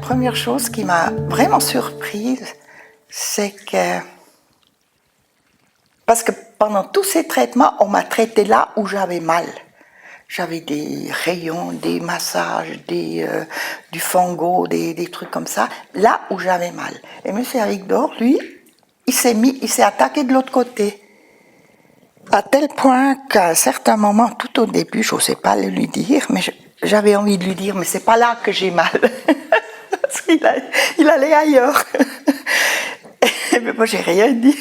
première chose qui m'a vraiment surprise, c'est que... Parce que pendant tous ces traitements, on m'a traité là où j'avais mal. J'avais des rayons, des massages, du fango, des trucs comme ça, là où j'avais mal. Et M. Avigdor, lui, il s'est attaqué de l'autre côté. À tel point qu'à un certain moment, tout au début, je n'osais pas le lui dire, mais j'avais envie de lui dire, mais c'est pas là que j'ai mal. Parce qu'il allait ailleurs. Mais moi, j'ai rien dit.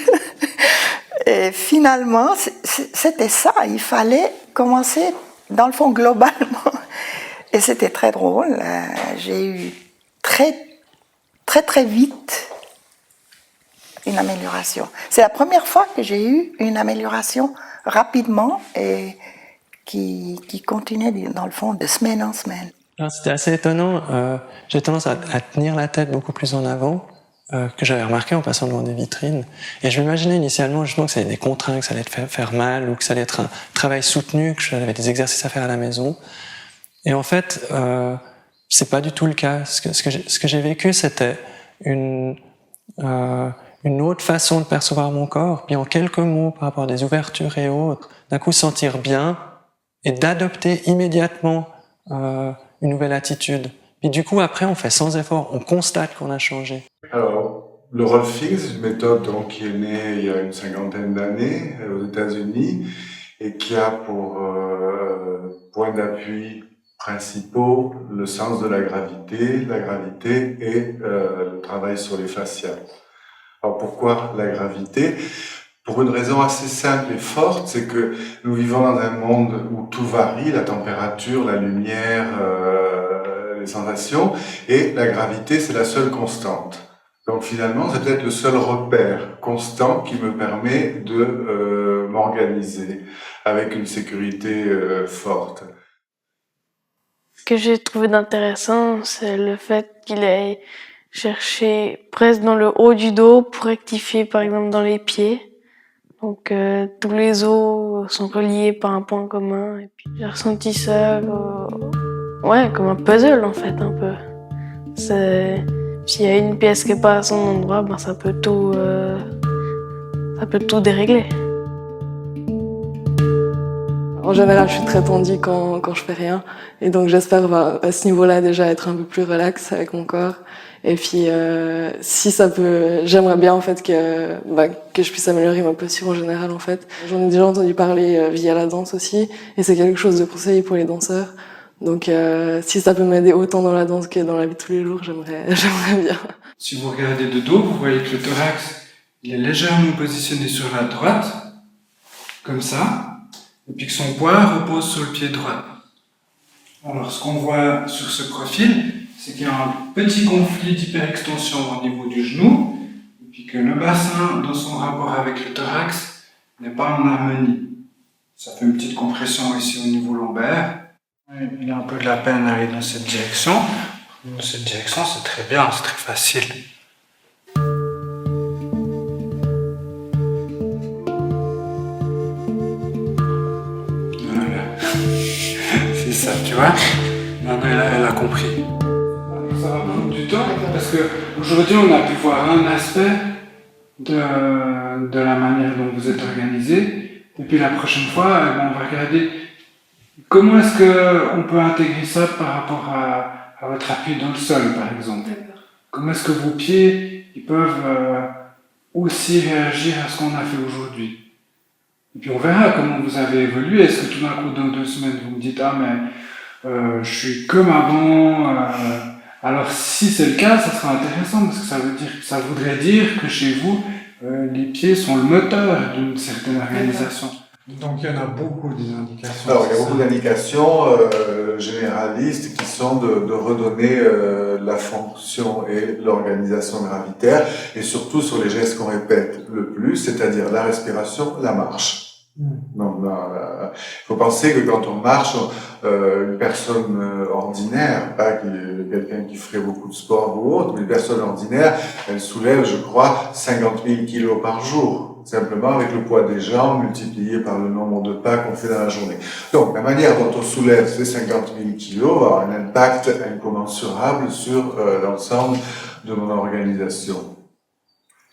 Et finalement, c'était ça. Il fallait commencer, dans le fond, globalement. Et c'était très drôle. J'ai eu très vite une amélioration. C'est la première fois que j'ai eu une amélioration rapidement et qui continuait, dans le fond, de semaine en semaine. C'était assez étonnant. J'ai tendance à tenir la tête beaucoup plus en avant, que j'avais remarqué en passant devant des vitrines. Et je m'imaginais initialement justement que ça allait être des contraintes, que ça allait faire mal, ou que ça allait être un travail soutenu, que j'avais des exercices à faire à la maison. Et en fait, c'est pas du tout le cas. Ce que j'ai vécu, c'était une autre façon de percevoir mon corps, puis en quelques mots par rapport à des ouvertures et autres, d'un coup sentir bien et d'adopter immédiatement une nouvelle attitude. Puis du coup, après, on fait sans effort, on constate qu'on a changé. Alors, le Rolfing, c'est une méthode donc, qui est née il y a une 50aine d'années aux États-Unis et qui a pour point d'appui principaux le sens de la gravité et le travail sur les fascias. Alors pourquoi la gravité ? Pour une raison assez simple et forte, c'est que nous vivons dans un monde où tout varie, la température, la lumière, les sensations, et la gravité, c'est la seule constante. Donc finalement, c'est peut-être le seul repère constant qui me permet de m'organiser avec une sécurité forte. Ce que j'ai trouvé d'intéressant, c'est le fait qu'il ait cherché presque dans le haut du dos pour rectifier par exemple dans les pieds. Donc tous les os sont reliés par un point commun. Et puis j'ai ressenti ça comme un puzzle en fait un peu. S'il y a une pièce qui est pas à son endroit, ça peut tout dérégler. En général, je suis très tendue quand je fais rien. Et donc, j'espère à ce niveau-là déjà être un peu plus relax avec mon corps. Et puis, si ça peut, j'aimerais bien en fait que je puisse améliorer ma posture en général en fait. J'en ai déjà entendu parler via la danse aussi, et c'est quelque chose de conseillé pour les danseurs. Donc, si ça peut m'aider autant dans la danse que dans la vie de tous les jours, j'aimerais bien. Si vous regardez de dos, vous voyez que le thorax, il est légèrement positionné sur la droite, comme ça. Et puis que son poids repose sur le pied droit. Alors ce qu'on voit sur ce profil, c'est qu'il y a un petit conflit d'hyperextension au niveau du genou, et puis que le bassin, dans son rapport avec le thorax, n'est pas en harmonie. Ça fait une petite compression ici au niveau lombaire. Il a un peu de la peine à aller dans cette direction. Dans cette direction, c'est très bien, c'est très facile. C'est ça, tu vois. Maintenant, elle a compris. Ça va prendre du temps parce qu'aujourd'hui, on a pu voir un aspect de la manière dont vous êtes organisé. Et puis la prochaine fois, on va regarder comment est-ce qu'on peut intégrer ça par rapport à votre appui dans le sol, par exemple. Comment est-ce que vos pieds ils peuvent aussi réagir à ce qu'on a fait aujourd'hui. Et puis on verra comment vous avez évolué. Est-ce que tout d'un coup, dans 2 semaines, vous me dites « Ah, mais je suis comme avant ». Alors si c'est le cas, ça sera intéressant parce que ça voudrait dire que chez vous, les pieds sont le moteur d'une certaine organisation. Donc il y en a beaucoup des indications. Alors il y a beaucoup d'indications généralistes qui sont de redonner la fonction et l'organisation gravitaire et surtout sur les gestes qu'on répète le plus, c'est-à-dire la respiration, la marche. Donc, il faut penser que quand on marche, une personne ordinaire, pas quelqu'un qui ferait beaucoup de sport ou autre, mais une personne ordinaire, elle soulève, je crois, 50 000 kilos par jour, simplement avec le poids des jambes multiplié par le nombre de pas qu'on fait dans la journée. Donc, la manière dont on soulève ces 50 000 kilos va avoir un impact incommensurable sur l'ensemble de mon organisation.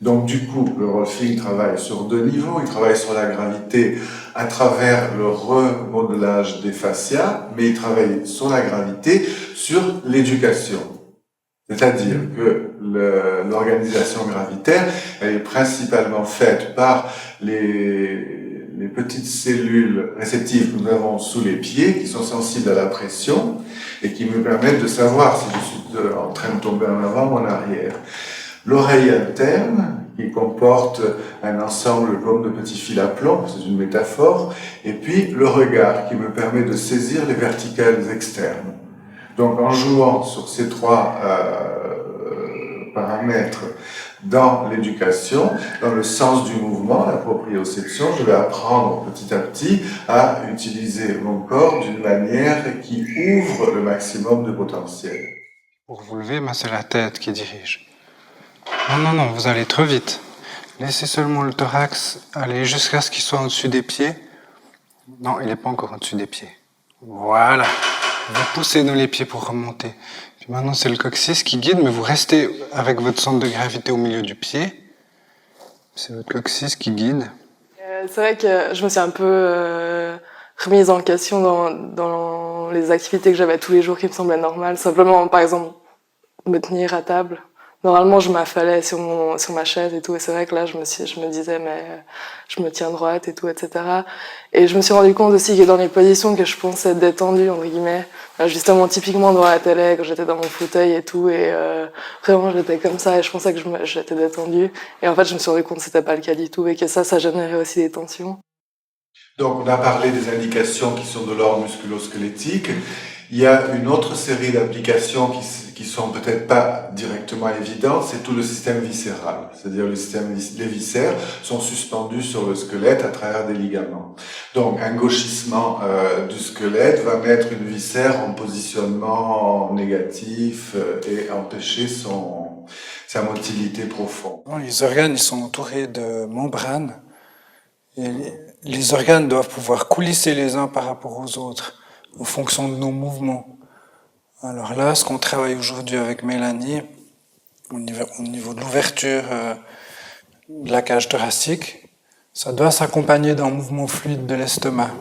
Donc du coup, le rolfing travaille sur deux niveaux. Il travaille sur la gravité à travers le remodelage des fascias, mais il travaille sur la gravité sur l'éducation. C'est-à-dire que l'organisation gravitaire, elle est principalement faite par les petites cellules réceptives que nous avons sous les pieds, qui sont sensibles à la pression et qui me permettent de savoir si je suis en train de tomber en avant ou en arrière. L'oreille interne, qui comporte un ensemble comme de petits fils à plomb, c'est une métaphore, et puis le regard, qui me permet de saisir les verticales externes. Donc en jouant sur ces trois paramètres dans l'éducation, dans le sens du mouvement, la proprioception, je vais apprendre petit à petit à utiliser mon corps d'une manière qui ouvre le maximum de potentiel. Pour vous lever, c'est la tête qui dirige. Non, vous allez trop vite. Laissez seulement le thorax aller jusqu'à ce qu'il soit au-dessus des pieds. Non, il n'est pas encore au-dessus des pieds. Voilà. Vous poussez dans les pieds pour remonter. Puis maintenant, c'est le coccyx qui guide, mais vous restez avec votre centre de gravité au milieu du pied. C'est votre coccyx qui guide. C'est vrai que je me suis un peu remise en question dans les activités que j'avais tous les jours qui me semblaient normales. Simplement, par exemple, me tenir à table. Normalement, je m'affalais sur ma chaise et tout, et c'est vrai que là, je me disais, mais je me tiens droite et tout, etc. Et je me suis rendu compte aussi que dans les positions que je pensais détendues, entre guillemets, justement, typiquement devant la télé, quand j'étais dans mon fauteuil et tout, et vraiment, j'étais comme ça, et je pensais que j'étais détendue. Et en fait, je me suis rendu compte que c'était pas le cas du tout, et que ça générait aussi des tensions. Donc, on a parlé des indications qui sont de l'ordre musculo-squelettique. Il y a une autre série d'applications qui sont peut-être pas directement évidentes, c'est tout le système viscéral. C'est-à-dire les viscères sont suspendus sur le squelette à travers des ligaments. Donc un gauchissement du squelette va mettre une viscère en positionnement négatif et empêcher sa motilité profonde. Les organes ils sont entourés de membranes et les organes doivent pouvoir coulisser les uns par rapport aux autres en fonction de nos mouvements. Alors là, ce qu'on travaille aujourd'hui avec Mélanie, au niveau de l'ouverture de la cage thoracique, ça doit s'accompagner d'un mouvement fluide de l'estomac.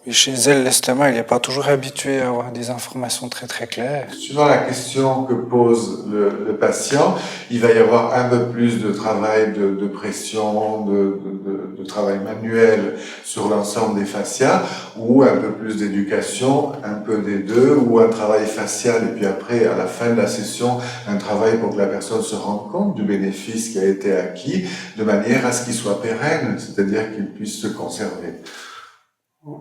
Et chez elle, l'estomac, il n'est pas toujours habitué à avoir des informations très très claires. Suivant la question que pose le patient, il va y avoir un peu plus de travail de pression, de travail manuel sur l'ensemble des fascias, ou un peu plus d'éducation, un peu des deux, ou un travail facial, et puis après, à la fin de la session, un travail pour que la personne se rende compte du bénéfice qui a été acquis, de manière à ce qu'il soit pérenne, c'est-à-dire qu'il puisse se conserver.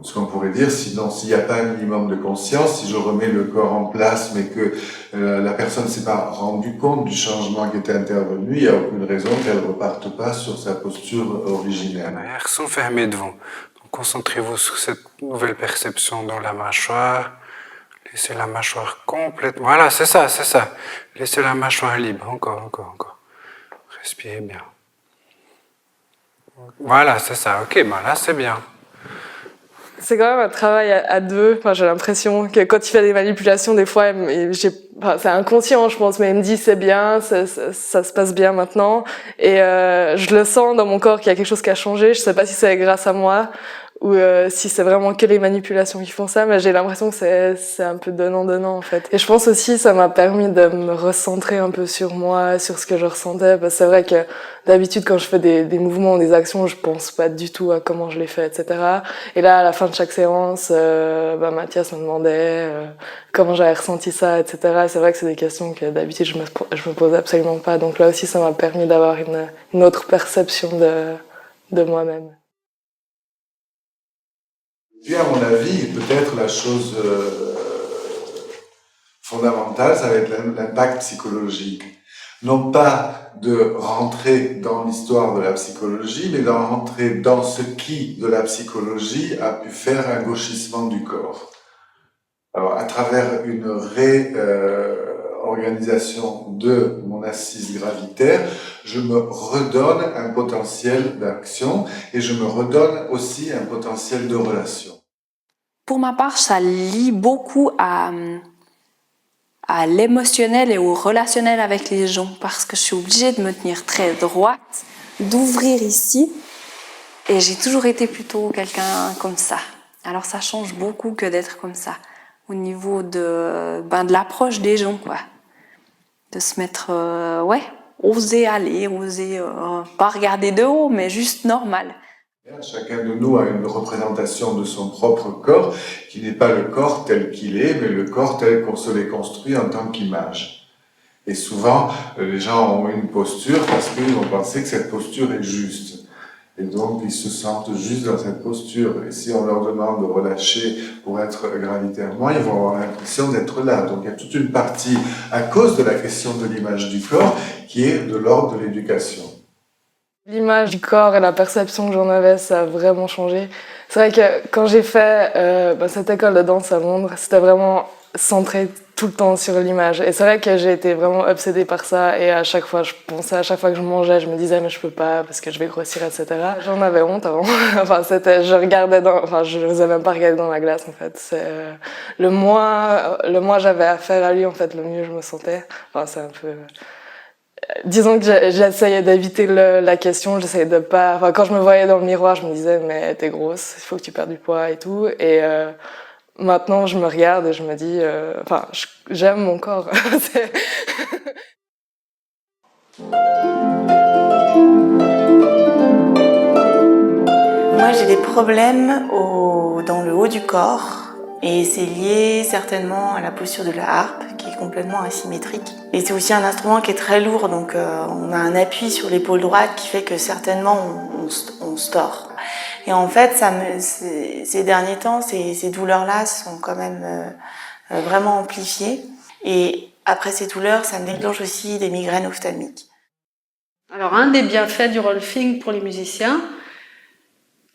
Ce qu'on pourrait dire, sinon, s'il n'y a pas un minimum de conscience, si je remets le corps en place, mais que la personne ne s'est pas rendue compte du changement qui était intervenu, il n'y a aucune raison qu'elle ne reparte pas sur sa posture originelle. Les yeux sont fermés devant. Donc, concentrez-vous sur cette nouvelle perception dans la mâchoire. Laissez la mâchoire complète. Voilà, c'est ça. Laissez la mâchoire libre. Encore. Respirez bien. Voilà, c'est ça. Ok, là, c'est bien. C'est quand même un travail à deux. Enfin, j'ai l'impression que quand il fait des manipulations, des fois, c'est inconscient, je pense, mais il me dit c'est bien, ça se passe bien maintenant. Et je le sens dans mon corps qu'il y a quelque chose qui a changé. Je sais pas si c'est grâce à moi ou si c'est vraiment que les manipulations qui font ça, mais j'ai l'impression que c'est un peu donnant en fait. Et je pense aussi ça m'a permis de me recentrer un peu sur moi, sur ce que je ressentais, parce que c'est vrai que d'habitude quand je fais des mouvements ou des actions, je pense pas du tout à comment je les fais, etc. Et là à la fin de chaque séance, Mathias me demandait comment j'avais ressenti ça, etc. C'est vrai que c'est des questions que d'habitude je me pose absolument pas, donc là aussi ça m'a permis d'avoir une autre perception de moi-même. Puis, à mon avis, peut-être la chose fondamentale, ça va être l'impact psychologique. non pas de rentrer dans l'histoire de la psychologie, mais d'en rentrer dans ce qui, de la psychologie, a pu faire un gauchissement du corps. Alors, à travers une réorganisation de mon assise gravitaire, je me redonne un potentiel d'action et je me redonne aussi un potentiel de relation. Pour ma part, ça lie beaucoup à l'émotionnel et au relationnel avec les gens parce que je suis obligée de me tenir très droite, d'ouvrir ici et j'ai toujours été plutôt quelqu'un comme ça. Alors ça change beaucoup que d'être comme ça au niveau de l'approche des gens, quoi. De se mettre, oser aller, oser pas regarder de haut, mais juste normal. Chacun de nous a une représentation de son propre corps qui n'est pas le corps tel qu'il est, mais le corps tel qu'on se l'est construit en tant qu'image. Et souvent, les gens ont une posture parce qu'ils vont penser que cette posture est juste. Et donc, ils se sentent juste dans cette posture. Et si on leur demande de relâcher pour être gravitairement, ils vont avoir l'impression d'être là. Donc, il y a toute une partie, à cause de la question de l'image du corps, qui est de l'ordre de l'éducation. L'image du corps et la perception que j'en avais, ça a vraiment changé. C'est vrai que quand j'ai fait cette école de danse à Londres, c'était vraiment centré tout le temps sur l'image. Et c'est vrai que j'ai été vraiment obsédée par ça. Et à chaque fois, je pensais, à chaque fois que je mangeais, je me disais mais je peux pas parce que je vais grossir, etc. J'en avais honte avant. Je n'osais même pas regarder dans la glace en fait. Le moins j'avais affaire à lui en fait, le mieux je me sentais. Enfin, c'est un peu. Disons que j'essayais d'éviter la question, j'essayais de pas. Enfin, quand je me voyais dans le miroir, je me disais mais t'es grosse, il faut que tu perdes du poids et tout. Et maintenant, je me regarde et je me dis, j'aime mon corps. Moi, j'ai des problèmes dans le haut du corps et c'est lié certainement à la posture de la harpe qui est complètement asymétrique. Et c'est aussi un instrument qui est très lourd, donc on a un appui sur l'épaule droite qui fait que certainement on se tord. Et en fait, ces derniers temps, ces douleurs-là sont quand même vraiment amplifiées. Et après ces douleurs, ça me déclenche aussi des migraines ophtalmiques. Alors, un des bienfaits du rolfing pour les musiciens,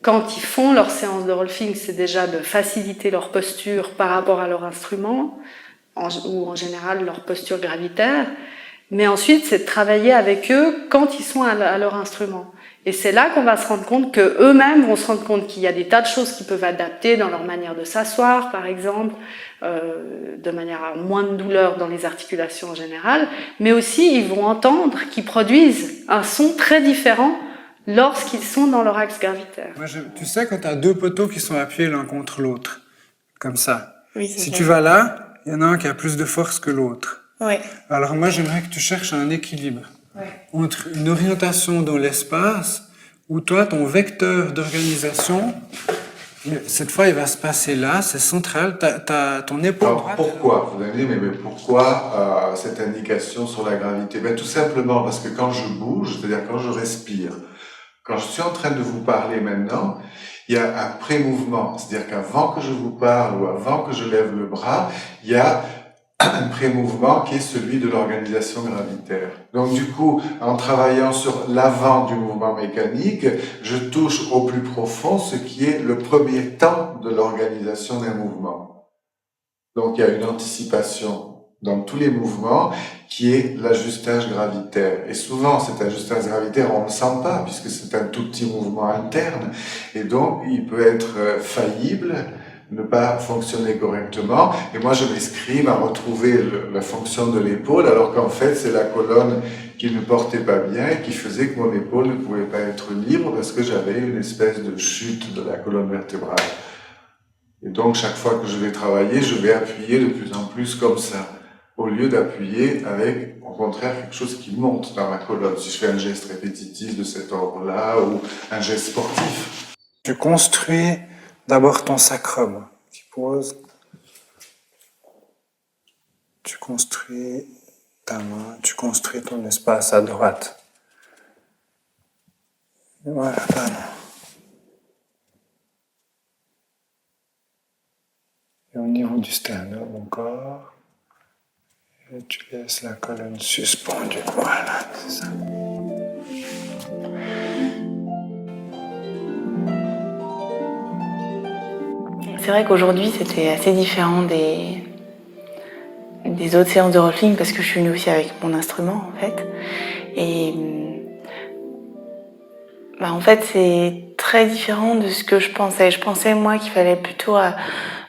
quand ils font leur séance de rolfing, c'est déjà de faciliter leur posture par rapport à leur instrument, ou en général leur posture gravitaire. Mais ensuite, c'est de travailler avec eux quand ils sont à leur instrument. Et c'est là qu'on va se rendre compte qu'eux-mêmes vont se rendre compte qu'il y a des tas de choses qu'ils peuvent adapter dans leur manière de s'asseoir, par exemple, de manière à moins de douleur dans les articulations en général, mais aussi ils vont entendre qu'ils produisent un son très différent lorsqu'ils sont dans leur axe gravitaire. Tu sais, quand tu as deux poteaux qui sont appuyés l'un contre l'autre, comme ça, Oui, si tu vas là, il y en a un qui a plus de force que l'autre. Oui. Alors moi, j'aimerais que tu cherches un équilibre entre une orientation dans l'espace où toi, ton vecteur d'organisation, cette fois, il va se passer là, c'est central, t'as ton épaule droite. Pourquoi? Vous allez dire, mais pourquoi cette indication sur la gravité? Tout simplement parce que quand je bouge, c'est-à-dire quand je respire, quand je suis en train de vous parler maintenant, il y a un pré-mouvement, c'est-à-dire qu'avant que je vous parle ou avant que je lève le bras, il y a un pré-mouvement qui est celui de l'organisation gravitaire. Donc du coup, en travaillant sur l'avant du mouvement mécanique, je touche au plus profond ce qui est le premier temps de l'organisation d'un mouvement. Donc il y a une anticipation dans tous les mouvements qui est l'ajustage gravitaire. Et souvent, cet ajustage gravitaire, on ne le sent pas puisque c'est un tout petit mouvement interne. Et donc, il peut être faillible, ne pas fonctionner correctement. Et moi, je m'escrime à retrouver la fonction de l'épaule, alors qu'en fait, c'est la colonne qui ne portait pas bien et qui faisait que mon épaule ne pouvait pas être libre parce que j'avais une espèce de chute de la colonne vertébrale. Et donc, chaque fois que je vais travailler, je vais appuyer de plus en plus comme ça, au lieu d'appuyer avec, au contraire, quelque chose qui monte dans ma colonne. Si je fais un geste répétitif de cet ordre-là ou un geste sportif. Tu construis d'abord ton sacrum qui pose. Tu construis ta main, tu construis ton espace à droite. Voilà, là. Et au niveau du sternum encore. Et tu laisses la colonne suspendue. Voilà, c'est ça. C'est vrai qu'aujourd'hui, c'était assez différent des autres séances de rolling parce que je suis venue aussi avec mon instrument, en fait. Et en fait, c'est très différent de ce que je pensais. Je pensais, moi, qu'il fallait plutôt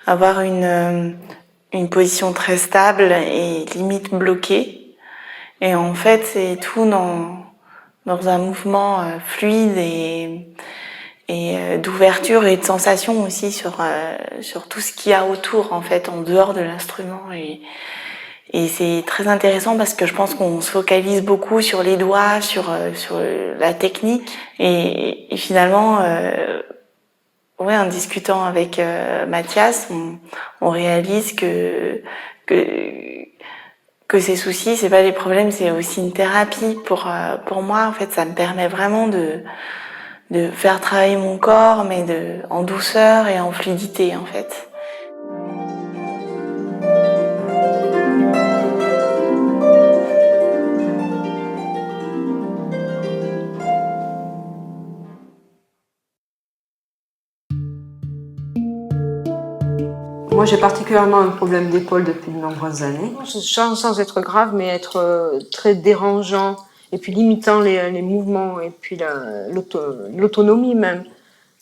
avoir une position très stable et limite bloquée. Et en fait, c'est tout dans un mouvement fluide et d'ouverture et de sensation aussi sur tout ce qu'il y a autour, en fait, en dehors de l'instrument. Et c'est très intéressant parce que je pense qu'on se focalise beaucoup sur les doigts, sur la technique. Et finalement, en discutant avec Mathias, on réalise que ces soucis, c'est pas des problèmes, c'est aussi une thérapie. Pour moi, en fait, ça me permet vraiment de faire travailler mon corps, mais en douceur et en fluidité, en fait. Moi, j'ai particulièrement un problème d'épaule depuis de nombreuses années. Sans être grave, mais être très dérangeant et puis limitant les mouvements et puis l'autonomie même.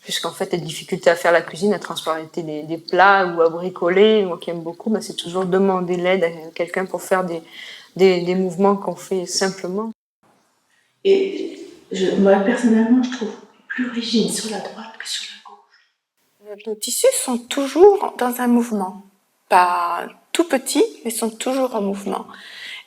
Puisqu'en fait, les difficultés à faire la cuisine, à transporter des plats ou à bricoler, moi qui aime beaucoup, c'est toujours demander l'aide à quelqu'un pour faire des mouvements qu'on fait simplement. Et moi, personnellement, je trouve plus rigide sur la droite que sur la gauche. Nos tissus sont toujours dans un mouvement. Pas tout petits, mais sont toujours en mouvement.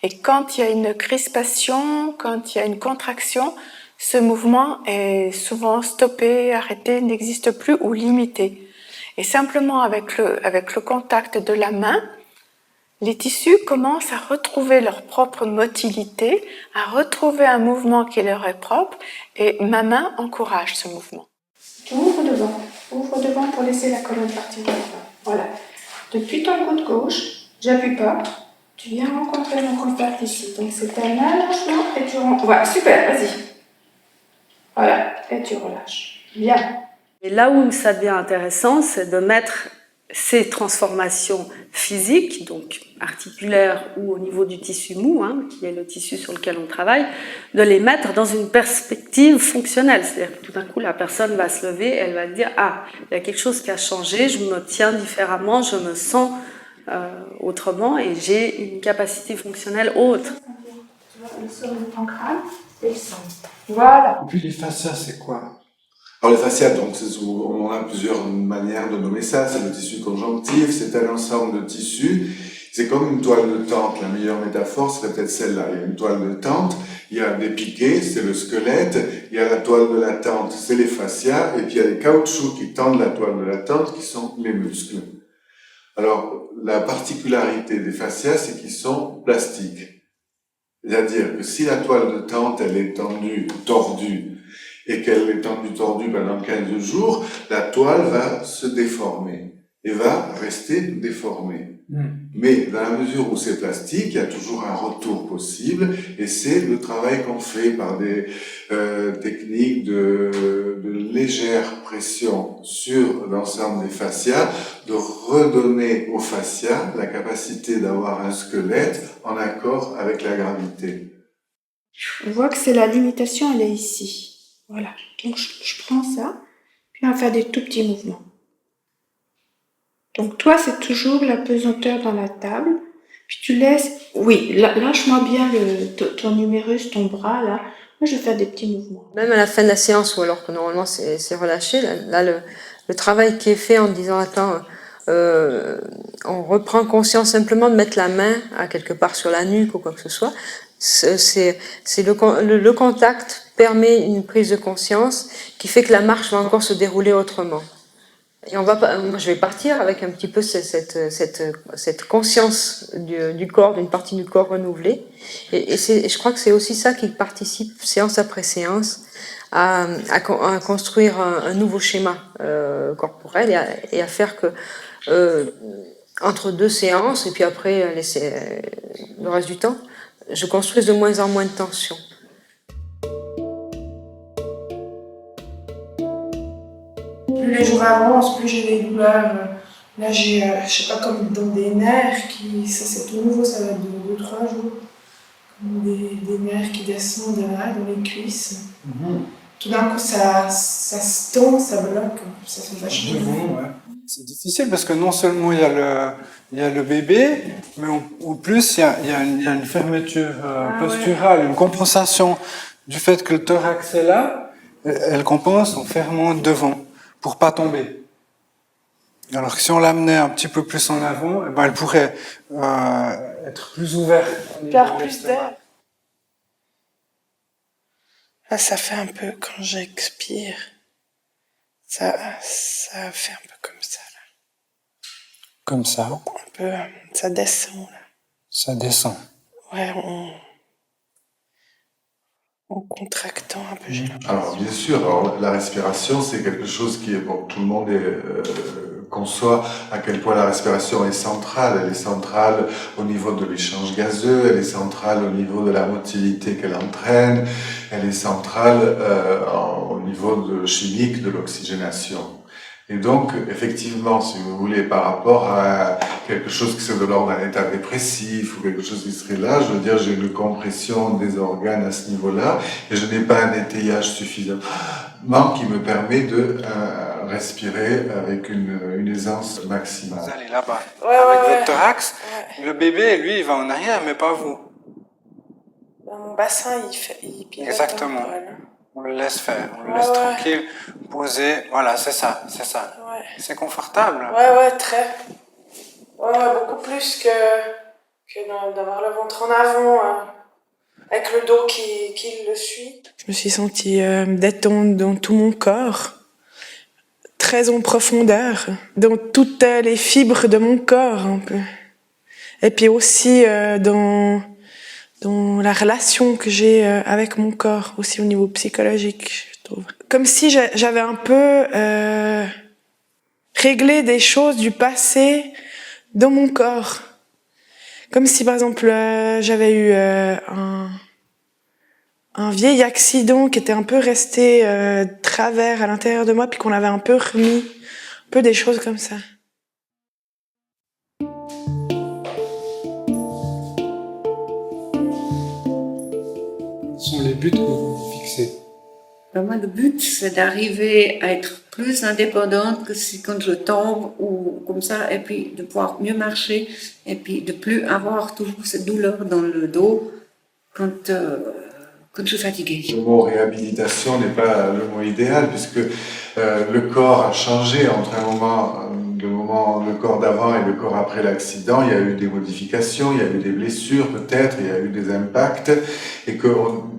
Et quand il y a une crispation, quand il y a une contraction, ce mouvement est souvent stoppé, arrêté, n'existe plus ou limité. Et simplement avec le contact de la main, les tissus commencent à retrouver leur propre motilité, à retrouver un mouvement qui leur est propre, et ma main encourage ce mouvement. Ouvre devant pour laisser la colonne partir devant. Voilà. Depuis ton coude gauche, j'appuie pas, tu viens rencontrer mon contact ici. Donc c'est un allongement et tu rentres. Voilà, super, vas-y. Voilà, et tu relâches. Bien. Et là où ça devient intéressant, c'est de mettre ces transformations physiques, donc articulaires ou au niveau du tissu mou, qui est le tissu sur lequel on travaille, de les mettre dans une perspective fonctionnelle. C'est-à-dire que tout d'un coup, la personne va se lever, elle va dire « Ah, il y a quelque chose qui a changé, je me tiens différemment, je me sens autrement et j'ai une capacité fonctionnelle autre. » Tu vois, le sol de ton crâne et le centre. Voilà. Et puis les fascias, c'est quoi? Alors les fascias, donc, on a plusieurs manières de nommer ça. C'est le tissu conjonctif, c'est un ensemble de tissus. C'est comme une toile de tente. La meilleure métaphore serait peut-être celle-là. Il y a une toile de tente, il y a des piquets, c'est le squelette, il y a la toile de la tente, c'est les fascias, et puis il y a les caoutchoucs qui tendent la toile de la tente, qui sont les muscles. Alors, la particularité des fascias, c'est qu'ils sont plastiques. C'est-à-dire que si la toile de tente, elle est tendue, tordue, et qu'elle est tendue pendant 15 jours, la toile va se déformer et va rester déformée. Mais dans la mesure où c'est plastique, il y a toujours un retour possible, et c'est le travail qu'on fait par des techniques de légère pression sur l'ensemble des fascias, de redonner aux fascias la capacité d'avoir un squelette en accord avec la gravité. Je vois que c'est la limitation, elle est ici. Voilà, donc je prends ça, puis on va faire des tout petits mouvements. Donc toi, c'est toujours la pesanteur dans la table, puis tu laisses, oui, lâche-moi bien ton numérus, ton bras, là. Moi, je vais faire des petits mouvements. Même à la fin de la séance, ou alors que normalement c'est relâché, là le travail qui est fait en disant, attends, on reprend conscience simplement de mettre la main à quelque part sur la nuque ou quoi que ce soit, c'est le contact permet une prise de conscience qui fait que la marche va encore se dérouler autrement. Et moi je vais partir avec un petit peu cette conscience du corps, d'une partie du corps renouvelée. Et je crois que c'est aussi ça qui participe, séance après séance, à construire un nouveau schéma corporel et à faire que entre 2 séances, et puis après, laisser le reste du temps, je construise de moins en moins de tension. Plus les jours avancent, plus j'ai des douleurs. Là, j'ai, je sais pas, comme dans des nerfs ça c'est tout nouveau, ça va de 2-3 jours. Comme des nerfs qui descendent là, dans les cuisses. Tout d'un coup, ça se tend, ça bloque, ça se vachement. C'est difficile parce que non seulement il y a le bébé, mais en plus il y a une fermeture posturale, une compensation du fait que le thorax est là, elle compense en fermant devant pour pas tomber. Alors que si on l'amenait un petit peu plus en avant, eh ben elle pourrait être plus ouverte. Faire plus d'air. Là, ça fait un peu quand j'expire. Ça fait un peu comme ça, là. Comme ça. Un peu, ça descend, là. Ça descend. Ouais, en contractant un peu. Alors bien sûr, alors, la respiration c'est quelque chose qui est pour tout le monde conçoit à quel point la respiration est centrale. Elle est centrale au niveau de l'échange gazeux, elle est centrale au niveau de la motilité qu'elle entraîne, elle est centrale au niveau chimique de l'oxygénation. Et donc, effectivement, si vous voulez, par rapport à quelque chose qui serait de l'ordre d'un état dépressif ou quelque chose qui serait là, je veux dire, j'ai une compression des organes à ce niveau-là et je n'ai pas un étayage suffisamment qui me permet de respirer avec une aisance maximale. Vous allez là-bas, avec votre thorax. Le bébé, lui, il va en arrière, mais pas vous. Mon bassin, il pilote. Exactement. On le laisse faire, on le laisse tranquille, poser. Voilà, c'est ça. Ouais. C'est confortable. Ouais, très. Ouais, beaucoup plus que d'avoir le ventre en avant, avec le dos qui le suit. Je me suis sentie détendue dans tout mon corps, très en profondeur, dans toutes les fibres de mon corps un peu. Et puis aussi dans la relation que j'ai avec mon corps, aussi au niveau psychologique, je trouve. Comme si j'avais un peu réglé des choses du passé dans mon corps. Comme si, par exemple, j'avais eu un vieil accident qui était un peu resté travers à l'intérieur de moi, puis qu'on avait un peu remis, un peu des choses comme ça. Quels sont les buts que vous vous fixez? Moi, le but, c'est d'arriver à être plus indépendante que si quand je tombe ou comme ça, et puis de pouvoir mieux marcher, et puis de plus avoir toujours cette douleur dans le dos quand je suis fatiguée. Le mot réhabilitation n'est pas le mot idéal puisque le corps a changé entre le corps d'avant et le corps après l'accident. Il y a eu des modifications, il y a eu des blessures peut-être, il y a eu des impacts et qu'on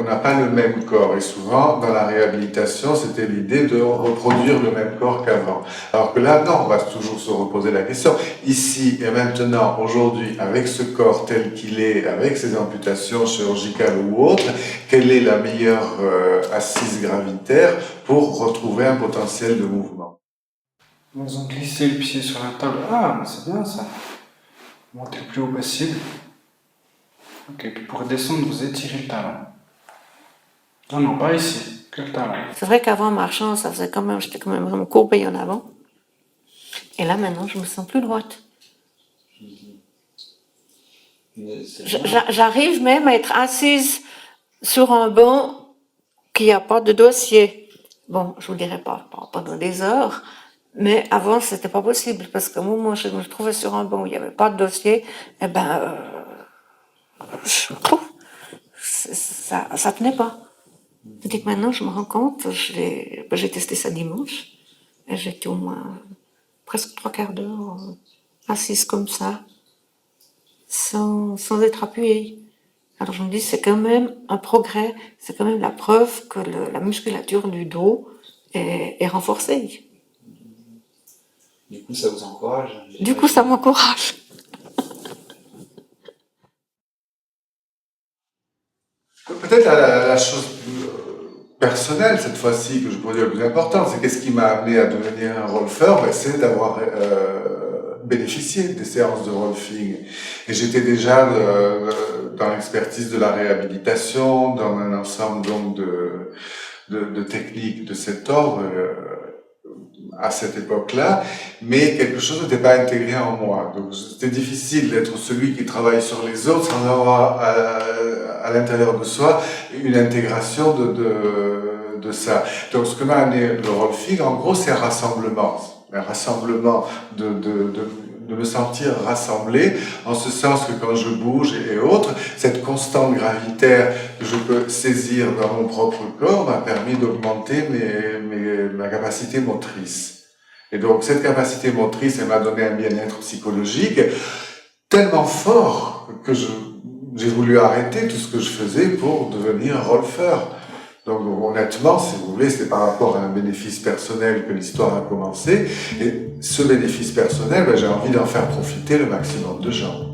n'a pas le même corps. Et souvent, dans la réhabilitation, c'était l'idée de reproduire le même corps qu'avant. Alors que là, non, on va toujours se reposer la question. Ici et maintenant, aujourd'hui, avec ce corps tel qu'il est, avec ses amputations chirurgicales ou autres, quelle est la meilleure assise gravitaire pour retrouver un potentiel de mouvement? Vous ont glissé le pied sur la table. Ah, c'est bien ça. Montez le plus haut possible. Ok, puis pour descendre, vous étirez le talon. Non, pas ici, que le talon. C'est vrai qu'avant, en marchant, j'étais quand même vraiment courbée en avant. Et là, maintenant, je me sens plus droite. J'arrive même à être assise sur un banc qui n'a pas de dossier. Bon, je vous dirais pas pendant des heures, mais avant, c'était pas possible, parce que moi, je me trouvais sur un banc où il n'y avait pas de dossier, et ça tenait pas. Tandis que maintenant, je me rends compte, j'ai testé ça dimanche, et j'étais au moins presque 3/4 d'heure assise comme ça, sans être appuyée. Alors je me dis, c'est quand même un progrès, c'est quand même la preuve que la musculature du dos est renforcée. Du coup, ça vous encourage? Du coup, ça m'encourage. Peut-être la chose personnelle, cette fois-ci, que je pourrais dire le plus important, c'est qu'est-ce qui m'a amené à devenir un rolfeur, c'est d'avoir bénéficié des séances de rolfing. Et j'étais déjà dans l'expertise de la réhabilitation, dans un ensemble donc de techniques de cet ordre à cette époque-là, mais quelque chose n'était pas intégré en moi. Donc c'était difficile d'être celui qui travaille sur les autres sans avoir à l'intérieur de soi une intégration de ça. Donc ce que m'a amené le rolfing, en gros, c'est un rassemblement de me sentir rassemblé, en ce sens que quand je bouge et autres, cette constante gravitaire que je peux saisir dans mon propre corps m'a permis d'augmenter ma capacité motrice. Et donc cette capacité motrice, elle m'a donné un bien-être psychologique tellement fort que j'ai voulu arrêter tout ce que je faisais pour devenir rolfeur. Donc honnêtement, si vous voulez, c'est par rapport à un bénéfice personnel que l'histoire a commencé. Et ce bénéfice personnel, j'ai envie d'en faire profiter le maximum de gens.